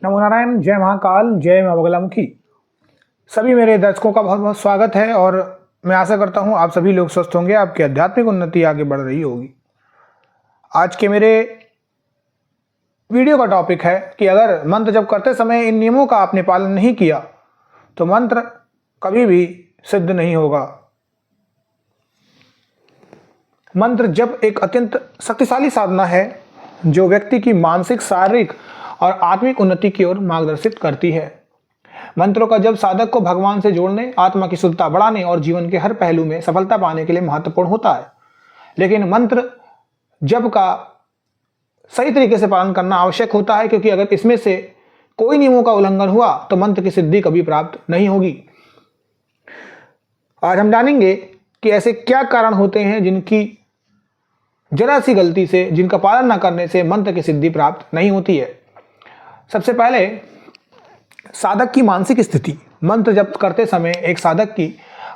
नमो नारायण, जय महाकाल, जय मां बगलामुखी। सभी मेरे दर्शकों का बहुत बहुत स्वागत है और मैं आशा करता हूं आप सभी लोग स्वस्थ होंगे, आपकी आध्यात्मिक उन्नति आगे बढ़ रही होगी। आज के मेरे वीडियो का टॉपिक है कि अगर मंत्र जप करते समय इन नियमों का आपने पालन नहीं किया तो मंत्र कभी भी सिद्ध नहीं होगा। मंत्र जप एक अत्यंत शक्तिशाली साधना है जो व्यक्ति की मानसिक, शारीरिक और आत्मिक उन्नति की ओर मार्गदर्शित करती है। मंत्रों का जप साधक को भगवान से जोड़ने, आत्मा की शुद्धता बढ़ाने और जीवन के हर पहलू में सफलता पाने के लिए महत्वपूर्ण होता है। लेकिन मंत्र जप का सही तरीके से पालन करना आवश्यक होता है, क्योंकि अगर इसमें से कोई नियमों का उल्लंघन हुआ तो मंत्र की सिद्धि कभी प्राप्त नहीं होगी। आज हम जानेंगे कि ऐसे क्या कारण होते हैं जिनकी जरा सी गलती से, जिनका पालन न करने से मंत्र की सिद्धि प्राप्त नहीं होती है। सबसे पहले साधक की मानसिक स्थिति। मंत्र जप करते समय एक साधक की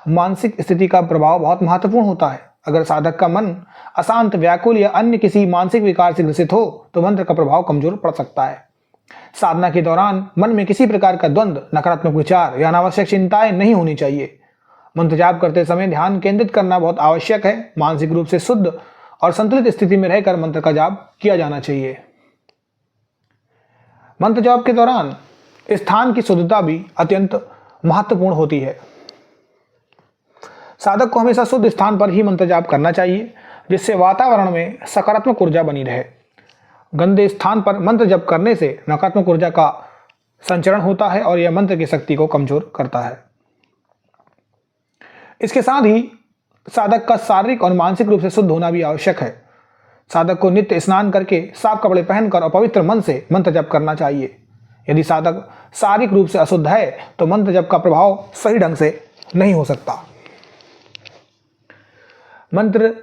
मानसिक स्थिति का प्रभाव बहुत महत्वपूर्ण होता है। अगर साधक का मन अशांत, व्याकुल या अन्य किसी मानसिक विकार से ग्रसित हो तो मंत्र का प्रभाव कमजोर पड़ सकता है। साधना के दौरान मन में किसी प्रकार का द्वंद्व, नकारात्मक विचार या अनावश्यक चिंताएं नहीं होनी चाहिए। मंत्र जाप करते समय ध्यान केंद्रित करना बहुत आवश्यक है। मानसिक रूप से शुद्ध और संतुलित स्थिति में रहकर मंत्र का जाप किया जाना चाहिए। मंत्र जाप के दौरान स्थान की शुद्धता भी अत्यंत महत्वपूर्ण होती है। साधक को हमेशा शुद्ध स्थान पर ही मंत्र जाप करना चाहिए, जिससे वातावरण में सकारात्मक ऊर्जा बनी रहे। गंदे स्थान पर मंत्र जप करने से नकारात्मक ऊर्जा का संचरण होता है और यह मंत्र की शक्ति को कमजोर करता है। इसके साथ ही साधक का शारीरिक और मानसिक रूप से शुद्ध होना भी आवश्यक है। साधक को नित्य स्नान करके, साफ कपड़े पहनकर और पवित्र मन से मंत्र जप करना चाहिए। यदि साधक शारीरिक रूप से अशुद्ध है तो मंत्र जप का प्रभाव सही ढंग से नहीं हो सकता। मंत्र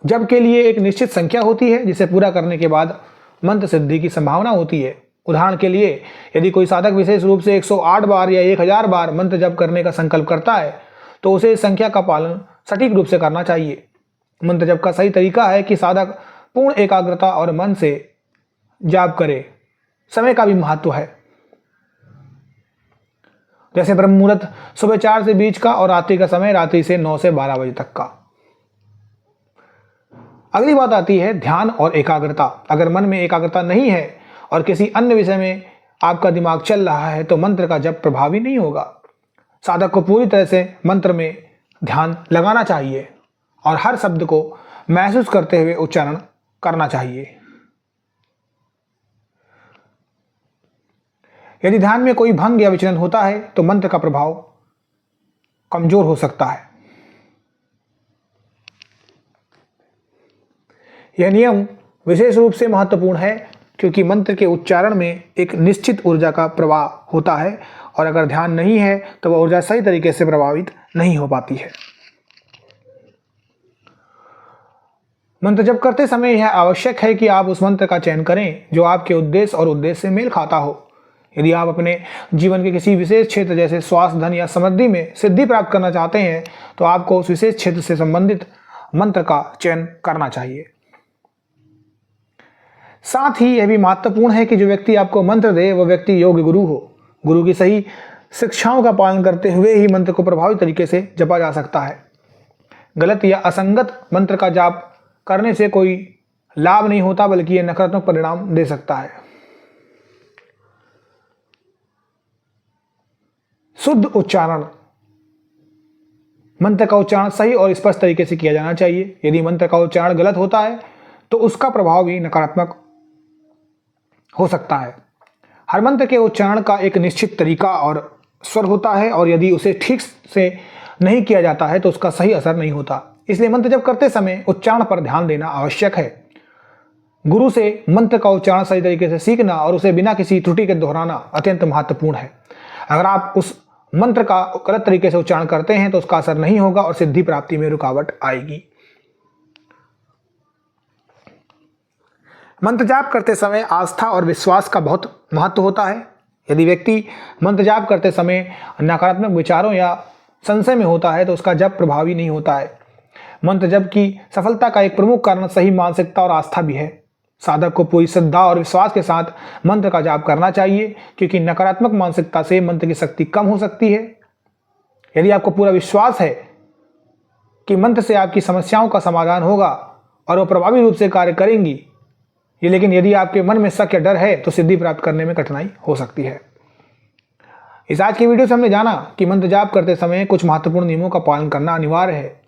जप के लिए एक निश्चित संख्या होती है, जिसे पूरा करने के बाद मंत्र सिद्धि की संभावना होती है। उदाहरण के लिए, यदि कोई साधक विशेष रूप से 108 बार या 1000 बार मंत्र जप करने का संकल्प करता है तो उसे इस संख्या का पालन सटीक रूप से करना चाहिए। मंत्र जप का सही तरीका है कि साधक पूर्ण एकाग्रता और मन से जाप करे। समय का भी महत्व है, जैसे ब्रह्म मुहूर्त सुबह 4 से बीच का और रात्रि का समय रात्रि से 9 से 12 बजे तक का। अगली बात आती है ध्यान और एकाग्रता। अगर मन में एकाग्रता नहीं है और किसी अन्य विषय में आपका दिमाग चल रहा है तो मंत्र का जप प्रभावी नहीं होगा। साधक को पूरी तरह से मंत्र में ध्यान लगाना चाहिए और हर शब्द को महसूस करते हुए उच्चारण करना चाहिए। यदि ध्यान में कोई भंग या विचलन होता है तो मंत्र का प्रभाव कमजोर हो सकता है। यह नियम विशेष रूप से महत्वपूर्ण है क्योंकि मंत्र के उच्चारण में एक निश्चित ऊर्जा का प्रवाह होता है और अगर ध्यान नहीं है तो वह ऊर्जा सही तरीके से प्रभावित नहीं हो पाती है। मंत्र जप करते समय यह आवश्यक है कि आप उस मंत्र का चयन करें जो आपके उद्देश्य और उद्देश्य से मेल खाता हो। यदि आप अपने जीवन के किसी विशेष क्षेत्र जैसे स्वास्थ्य, धन या समृद्धि में सिद्धि प्राप्त करना चाहते हैं तो आपको उस विशेष क्षेत्र से संबंधित मंत्र का चयन करना चाहिए। साथ ही यह भी महत्वपूर्ण है कि जो व्यक्ति आपको मंत्र दे वह व्यक्ति योग्य गुरु हो। गुरु की सही शिक्षाओं का पालन करते हुए ही मंत्र को प्रभावी तरीके से जपा जा सकता है। गलत या असंगत मंत्र का जाप करने से कोई लाभ नहीं होता, बल्कि यह नकारात्मक परिणाम दे सकता है। शुद्ध उच्चारण। मंत्र का उच्चारण सही और स्पष्ट तरीके से किया जाना चाहिए। यदि मंत्र का उच्चारण गलत होता है तो उसका प्रभाव भी नकारात्मक हो सकता है। हर मंत्र के उच्चारण का एक निश्चित तरीका और स्वर होता है और यदि उसे ठीक से नहीं किया जाता है तो उसका सही असर नहीं होता। इसलिए मंत्र जप करते समय उच्चारण पर ध्यान देना आवश्यक है। गुरु से मंत्र का उच्चारण सही तरीके से सीखना और उसे बिना किसी त्रुटि के दोहराना अत्यंत महत्वपूर्ण है। अगर आप उस मंत्र का गलत तरीके से उच्चारण करते हैं तो उसका असर नहीं होगा और सिद्धि प्राप्ति में रुकावट आएगी। मंत्र जाप करते समय आस्था और विश्वास का बहुत महत्व होता है। यदि व्यक्ति मंत्र जाप करते समय नकारात्मक विचारों या संशय में होता है तो उसका जप प्रभावी नहीं होता है। मंत्र जप की सफलता का एक प्रमुख कारण सही मानसिकता और आस्था भी है। साधक को पूरी श्रद्धा और विश्वास के साथ मंत्र का जाप करना चाहिए, क्योंकि नकारात्मक मानसिकता से मंत्र की शक्ति कम हो सकती है। यदि आपको पूरा विश्वास है कि मंत्र से आपकी समस्याओं का समाधान होगा और वो प्रभावी रूप से कार्य करेंगी, लेकिन यदि आपके मन में शक या डर है तो सिद्धि प्राप्त करने में कठिनाई हो सकती है। इस आज की वीडियो से हमने जाना कि मंत्र जाप करते समय कुछ महत्वपूर्ण नियमों का पालन करना अनिवार्य है।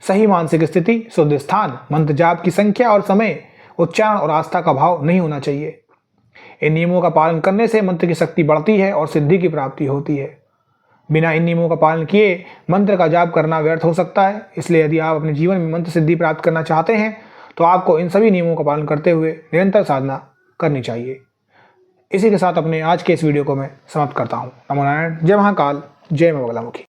सही मानसिक स्थिति, शुद्ध स्थान, मंत्र जाप की संख्या और समय, उच्चारण और आस्था का भाव नहीं होना चाहिए। इन नियमों का पालन करने से मंत्र की शक्ति बढ़ती है और सिद्धि की प्राप्ति होती है। बिना इन नियमों का पालन किए मंत्र का जाप करना व्यर्थ हो सकता है। इसलिए यदि आप अपने जीवन में मंत्र सिद्धि प्राप्त करना चाहते हैं तो आपको इन सभी नियमों का पालन करते हुए निरंतर साधना करनी चाहिए। इसी के साथ अपने आज के इस वीडियो को मैं समाप्त करता हूँ। नमो नारायण। जय महाकाल, जय मां बगलामुखी।